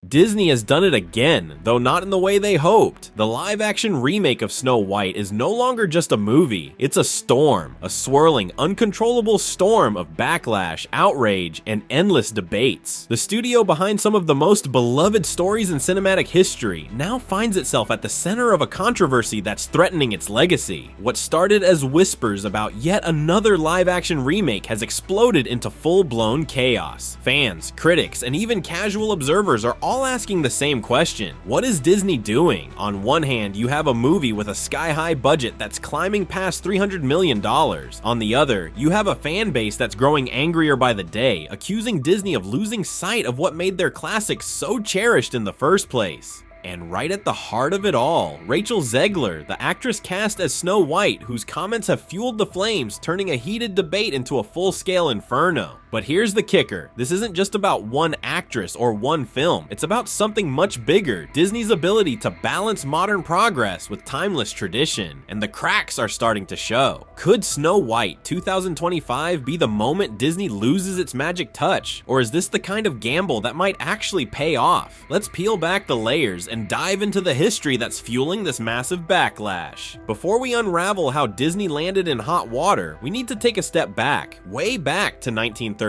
Disney has done it again, though not in the way they hoped. The live-action remake of Snow White is no longer just a movie, it's a storm, a swirling, uncontrollable storm of backlash, outrage, and endless debates. The studio behind some of the most beloved stories in cinematic history now finds itself at the center of a controversy that's threatening its legacy. What started as whispers about yet another live-action remake has exploded into full-blown chaos. Fans, critics, and even casual observers are all asking the same question. What is Disney doing? On one hand, you have a movie with a sky-high budget that's climbing past $300 million. On the other, you have a fan base that's growing angrier by the day, accusing Disney of losing sight of what made their classics so cherished in the first place. And right at the heart of it all, Rachel Zegler, the actress cast as Snow White, whose comments have fueled the flames, turning a heated debate into a full-scale inferno. But here's the kicker, this isn't just about one actress or one film, it's about something much bigger, Disney's ability to balance modern progress with timeless tradition, and the cracks are starting to show. Could Snow White 2025 be the moment Disney loses its magic touch, or is this the kind of gamble that might actually pay off? Let's peel back the layers and dive into the history that's fueling this massive backlash. Before we unravel how Disney landed in hot water, we need to take a step back, way back to 1937.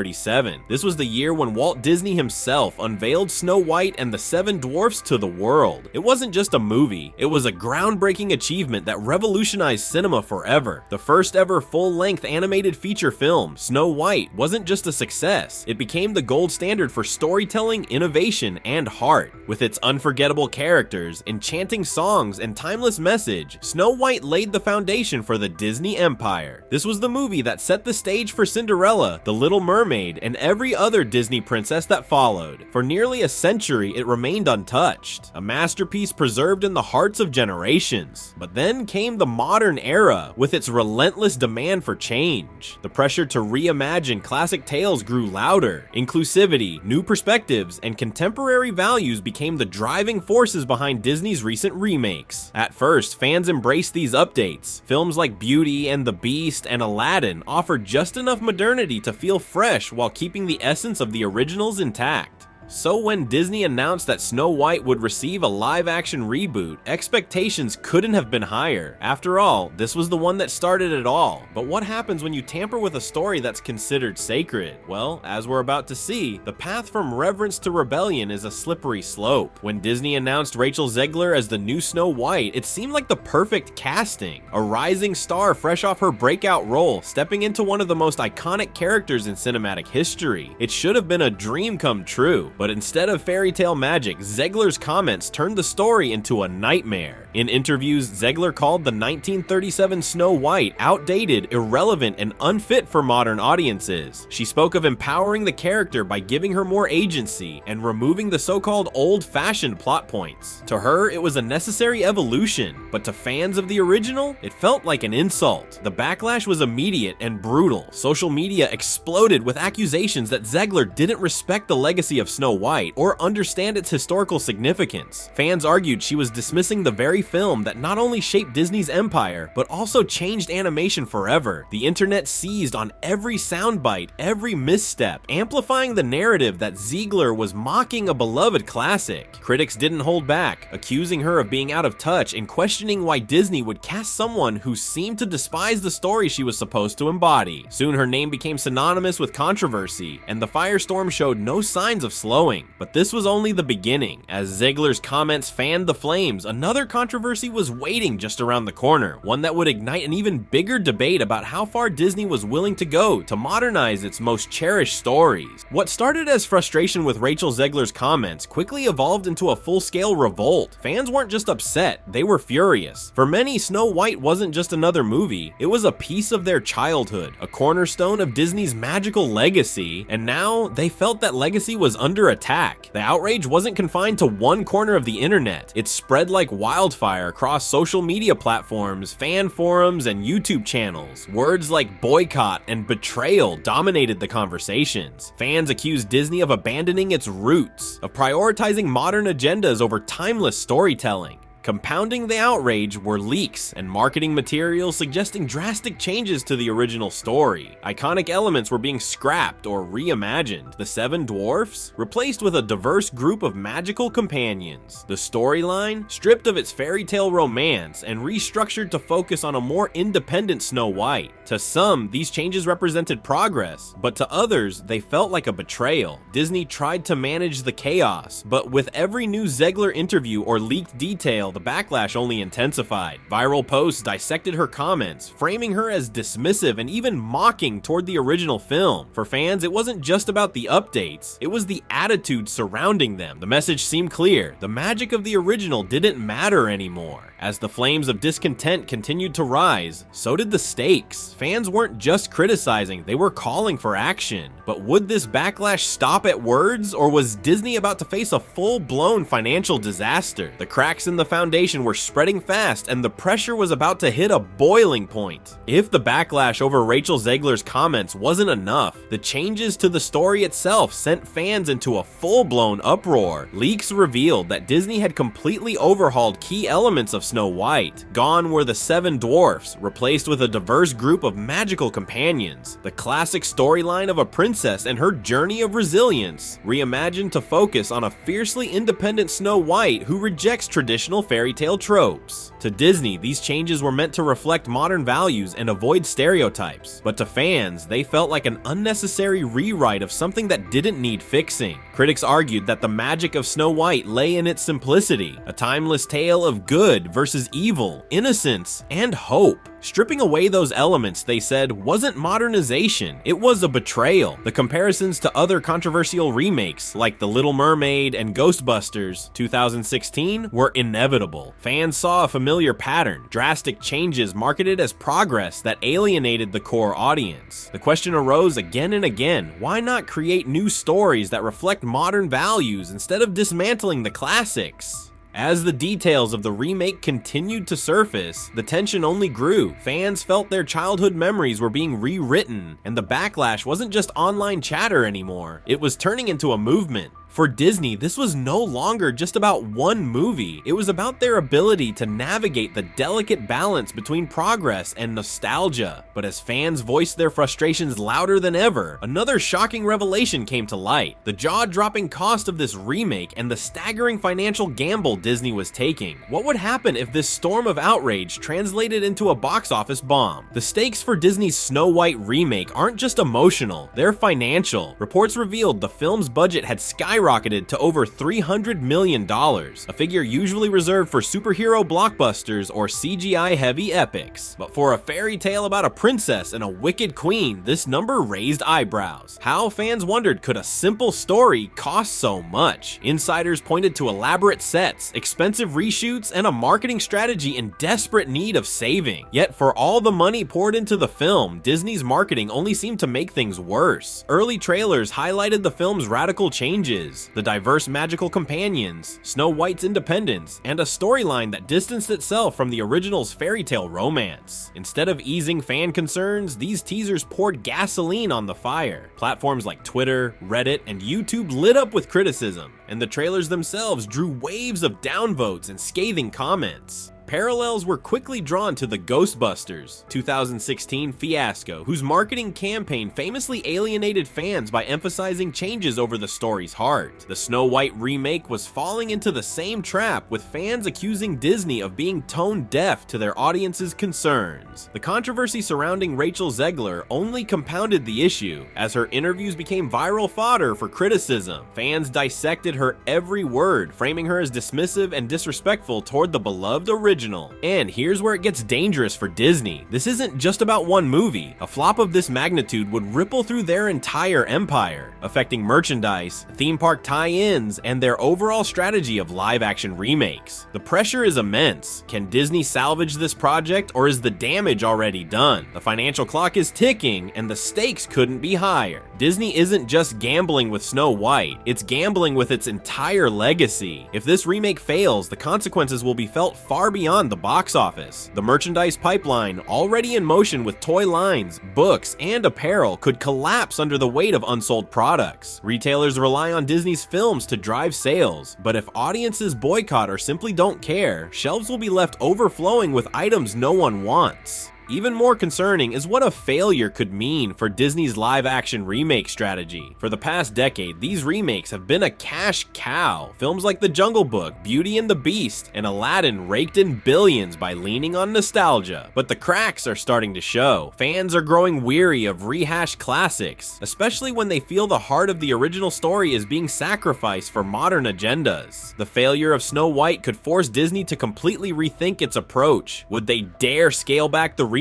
This was the year when Walt Disney himself unveiled Snow White and the Seven Dwarfs to the world. It wasn't just a movie, it was a groundbreaking achievement that revolutionized cinema forever. The first ever full-length animated feature film, Snow White, wasn't just a success, it became the gold standard for storytelling, innovation, and heart. With its unforgettable characters, enchanting songs, and timeless message, Snow White laid the foundation for the Disney Empire. This was the movie that set the stage for Cinderella, The Little Mermaid, and every other Disney princess that followed. For nearly a century, it remained untouched, a masterpiece preserved in the hearts of generations. But then came the modern era, with its relentless demand for change. The pressure to reimagine classic tales grew louder. Inclusivity, new perspectives, and contemporary values became the driving forces behind Disney's recent remakes. At first, fans embraced these updates. Films like Beauty and the Beast and Aladdin offered just enough modernity to feel fresh while keeping the essence of the originals intact. So when Disney announced that Snow White would receive a live-action reboot, expectations couldn't have been higher. After all, this was the one that started it all. But what happens when you tamper with a story that's considered sacred? Well, as we're about to see, the path from reverence to rebellion is a slippery slope. When Disney announced Rachel Zegler as the new Snow White, it seemed like the perfect casting. A rising star fresh off her breakout role, stepping into one of the most iconic characters in cinematic history. It should have been a dream come true. But instead of fairy tale magic, Zegler's comments turned the story into a nightmare. In interviews, Zegler called the 1937 Snow White outdated, irrelevant, and unfit for modern audiences. She spoke of empowering the character by giving her more agency and removing the so-called old-fashioned plot points. To her, it was a necessary evolution, but to fans of the original, it felt like an insult. The backlash was immediate and brutal. Social media exploded with accusations that Zegler didn't respect the legacy of Snow White or understand its historical significance. Fans argued she was dismissing the very film that not only shaped Disney's empire, but also changed animation forever. The internet seized on every soundbite, every misstep, amplifying the narrative that Zegler was mocking a beloved classic. Critics didn't hold back, accusing her of being out of touch and questioning why Disney would cast someone who seemed to despise the story she was supposed to embody. Soon her name became synonymous with controversy, and the firestorm showed no signs of slowing. But this was only the beginning. As Zegler's comments fanned the flames, another controversy was waiting just around the corner, one that would ignite an even bigger debate about how far Disney was willing to go to modernize its most cherished stories. What started as frustration with Rachel Zegler's comments quickly evolved into a full-scale revolt. Fans weren't just upset, they were furious. For many, Snow White wasn't just another movie, it was a piece of their childhood, a cornerstone of Disney's magical legacy, and now they felt that legacy was under attack. The outrage wasn't confined to one corner of the internet. It spread like wildfire across social media platforms, fan forums, and YouTube channels. Words like boycott and betrayal dominated the conversations. Fans accused Disney of abandoning its roots, of prioritizing modern agendas over timeless storytelling. Compounding the outrage were leaks and marketing materials suggesting drastic changes to the original story. Iconic elements were being scrapped or reimagined. The Seven Dwarfs replaced with a diverse group of magical companions. The storyline stripped of its fairy tale romance and restructured to focus on a more independent Snow White. To some, these changes represented progress, but to others, they felt like a betrayal. Disney tried to manage the chaos, but with every new Zegler interview or leaked detail, the backlash only intensified. Viral posts dissected her comments, framing her as dismissive and even mocking toward the original film. For fans, it wasn't just about the updates, it was the attitude surrounding them. The message seemed clear: the magic of the original didn't matter anymore. As the flames of discontent continued to rise, so did the stakes. Fans weren't just criticizing, they were calling for action. But would this backlash stop at words, or was Disney about to face a full-blown financial disaster? The cracks in the foundation were spreading fast, and the pressure was about to hit a boiling point. If the backlash over Rachel Zegler's comments wasn't enough, the changes to the story itself sent fans into a full-blown uproar. Leaks revealed that Disney had completely overhauled key elements of Snow White. Gone were the Seven Dwarfs, replaced with a diverse group of magical companions. The classic storyline of a princess and her journey of resilience, reimagined to focus on a fiercely independent Snow White who rejects traditional fairy tale tropes. To Disney, these changes were meant to reflect modern values and avoid stereotypes, but to fans, they felt like an unnecessary rewrite of something that didn't need fixing. Critics argued that the magic of Snow White lay in its simplicity, a timeless tale of good versus evil, innocence, and hope. Stripping away those elements, they said, wasn't modernization, it was a betrayal. The comparisons to other controversial remakes, like The Little Mermaid and Ghostbusters 2016, were inevitable. Fans saw a familiar pattern: drastic changes marketed as progress that alienated the core audience. The question arose again and again: why not create new stories that reflect modern values instead of dismantling the classics? As the details of the remake continued to surface, the tension only grew. Fans felt their childhood memories were being rewritten, and the backlash wasn't just online chatter anymore, it was turning into a movement. For Disney, this was no longer just about one movie, it was about their ability to navigate the delicate balance between progress and nostalgia. But as fans voiced their frustrations louder than ever, another shocking revelation came to light: the jaw-dropping cost of this remake and the staggering financial gamble Disney was taking. What would happen if this storm of outrage translated into a box office bomb? The stakes for Disney's Snow White remake aren't just emotional, they're financial. Reports revealed the film's budget had skyrocketed to over $300 million, a figure usually reserved for superhero blockbusters or CGI-heavy epics. But for a fairy tale about a princess and a wicked queen, this number raised eyebrows. How, fans wondered, could a simple story cost so much? Insiders pointed to elaborate sets, expensive reshoots, and a marketing strategy in desperate need of saving. Yet for all the money poured into the film, Disney's marketing only seemed to make things worse. Early trailers highlighted the film's radical changes: the diverse magical companions, Snow White's independence, and a storyline that distanced itself from the original's fairy tale romance. Instead of easing fan concerns, these teasers poured gasoline on the fire. Platforms like Twitter, Reddit, and YouTube lit up with criticism, and the trailers themselves drew waves of downvotes and scathing comments. Parallels were quickly drawn to the Ghostbusters 2016 fiasco, whose marketing campaign famously alienated fans by emphasizing changes over the story's heart. The Snow White remake was falling into the same trap, with fans accusing Disney of being tone deaf to their audience's concerns. The controversy surrounding Rachel Zegler only compounded the issue, as her interviews became viral fodder for criticism. Fans dissected her every word, framing her as dismissive and disrespectful toward the beloved original. And here's where it gets dangerous for Disney. This isn't just about one movie. A flop of this magnitude would ripple through their entire empire, affecting merchandise, theme park tie-ins, and their overall strategy of live-action remakes. The pressure is immense. Can Disney salvage this project, or is the damage already done? The financial clock is ticking, and the stakes couldn't be higher. Disney isn't just gambling with Snow White, it's gambling with its entire legacy. If this remake fails, the consequences will be felt far beyond beyond the box office. The merchandise pipeline, already in motion with toy lines, books, and apparel, could collapse under the weight of unsold products. Retailers rely on Disney's films to drive sales, but if audiences boycott or simply don't care, shelves will be left overflowing with items no one wants. Even more concerning is what a failure could mean for Disney's live-action remake strategy. For the past decade, these remakes have been a cash cow. Films like The Jungle Book, Beauty and the Beast, and Aladdin raked in billions by leaning on nostalgia. But the cracks are starting to show. Fans are growing weary of rehashed classics, especially when they feel the heart of the original story is being sacrificed for modern agendas. The failure of Snow White could force Disney to completely rethink its approach. Would they dare scale back the remakes?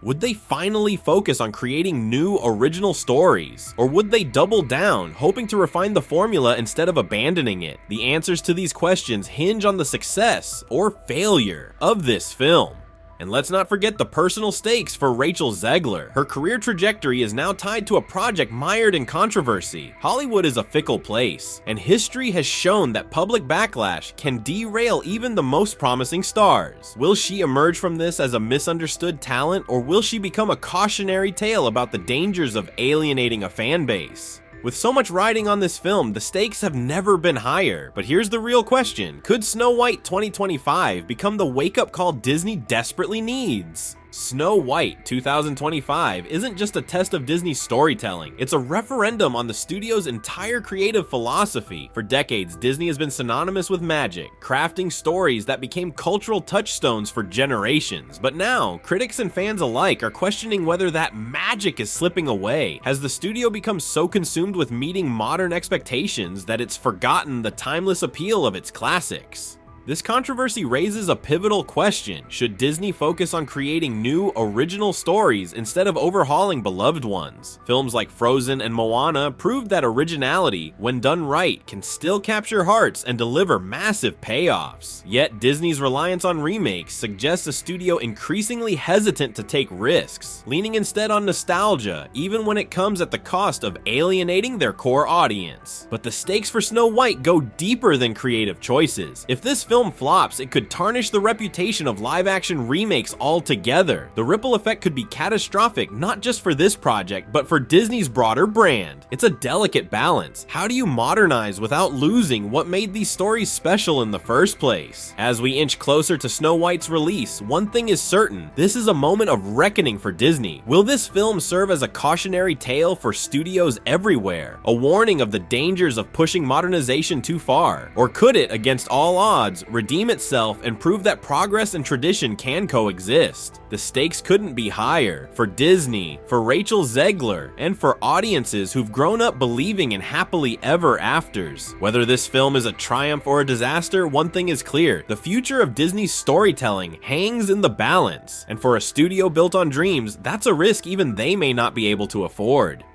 Would they finally focus on creating new original stories? Or would they double down, hoping to refine the formula instead of abandoning it? The answers to these questions hinge on the success or failure of this film. And let's not forget the personal stakes for Rachel Zegler. Her career trajectory is now tied to a project mired in controversy. Hollywood is a fickle place, and history has shown that public backlash can derail even the most promising stars. Will she emerge from this as a misunderstood talent, or will she become a cautionary tale about the dangers of alienating a fan base? With so much riding on this film, the stakes have never been higher. But here's the real question. Could Snow White 2025 become the wake-up call Disney desperately needs? Snow White 2025 isn't just a test of Disney's storytelling, it's a referendum on the studio's entire creative philosophy. For decades, Disney has been synonymous with magic, crafting stories that became cultural touchstones for generations. But now, critics and fans alike are questioning whether that magic is slipping away. Has the studio become so consumed with meeting modern expectations that it's forgotten the timeless appeal of its classics? This controversy raises a pivotal question. Should Disney focus on creating new, original stories instead of overhauling beloved ones? Films like Frozen and Moana proved that originality, when done right, can still capture hearts and deliver massive payoffs. Yet Disney's reliance on remakes suggests a studio increasingly hesitant to take risks, leaning instead on nostalgia, even when it comes at the cost of alienating their core audience. But the stakes for Snow White go deeper than creative choices. If this film flops, it could tarnish the reputation of live-action remakes altogether. The ripple effect could be catastrophic, not just for this project, but for Disney's broader brand. It's a delicate balance. How do you modernize without losing what made these stories special in the first place? As we inch closer to Snow White's release, one thing is certain. This is a moment of reckoning for Disney. Will this film serve as a cautionary tale for studios everywhere? A warning of the dangers of pushing modernization too far? Or could it, against all odds, redeem itself and prove that progress and tradition can coexist? The stakes couldn't be higher for Disney, for Rachel Zegler, and for audiences who've grown up believing in happily ever afters. Whether this film is a triumph or a disaster, one thing is clear: the future of Disney's storytelling hangs in the balance. And for a studio built on dreams, that's a risk even they may not be able to afford.